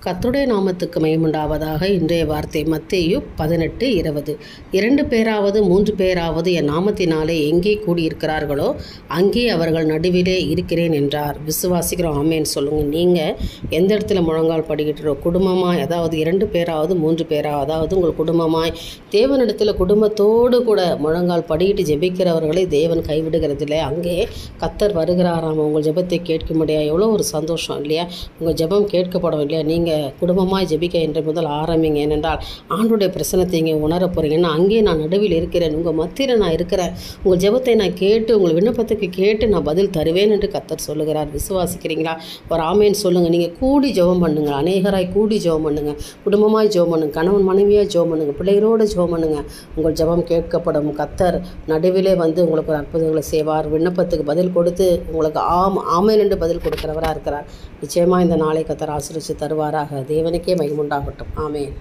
கர்த்தருடைய நாமத்துக்கு மகிமையுண்டாவதாக. இன்றைய வார்த்தை மத்தேயு 18:20. 2 பேராவது 3 பேராவது என் நாமத்தினாலே எங்கே கூடியிருக்கிறார்களோ அங்கே அவர்கள் நடுவிலே இருக்கிறேன் என்றார். விசுவாசிக்கிறோம், ஆமேன்னு சொல்லுங்கள். நீங்கள் எந்த இடத்துல முழங்கால் படிக்கிட்டோ குடும்பமாய், அதாவது 2 பேராவது 3 பேராவது, அதாவது உங்கள் குடும்பமாய் தேவனிடத்தில் குடும்பத்தோடு கூட முழங்கால் படிக்கிட்டு ஜெபிக்கிறவர்களை தேவன் கைவிடுகிறதில்லை. அங்கே கர்த்தர் வருகிறாராம். உங்கள் ஜெபத்தை கேட்க முடியாது. எவ்வளோ ஒரு சந்தோஷம் இல்லையா? உங்கள் ஜெபம் கேட்கப்படும் இல்லையா? நீங்கள் குடும்பமாக ஜெபிக்க என்ற முதல் ஆரம்பிங்க. ஏனென்றால் ஆண்டுடைய பிரசனத்தை இங்கே உணர போகிறீங்கன்னா, அங்கே நான் நடுவில் இருக்கிறேன், உங்கள் மத்தியில் நான் இருக்கிறேன், உங்கள் ஜெபத்தை நான் கேட்டு உங்கள் விண்ணப்பத்துக்கு கேட்டு நான் பதில் தருவேன் என்று கர்த்தர் சொல்லுகிறார். விசுவாசிக்கிறீங்களா? ஒரு ஆமேன்னு சொல்லுங்கள். நீங்கள் கூடி ஜெபம் பண்ணுங்கள், அநேகராய் கூடி ஜெபம் பண்ணுங்கள், குடும்பமாய் ஜெபம் பண்ணுங்கள், கணவன் மனைவியாக ஜெபம் பண்ணுங்கள், பிள்ளைகளோடு ஜெபம் பண்ணுங்கள். உங்கள் ஜெபம் கேட்கப்படும். கர்த்தர் நடுவிலே வந்து உங்களுக்கு ஒரு அற்புதங்களை செய்வார். விண்ணப்பத்துக்கு பதில் கொடுத்து உங்களுக்கு ஆமேன் என்று பதில் கொடுக்கிறவராக இருக்கிறார். நிச்சயமாக இந்த நாளை கர்த்தர் ஆசீர்வதித்து தருவாராக. தேவனுக்கே மகிமை உண்டாகட்டும். ஆமேன்.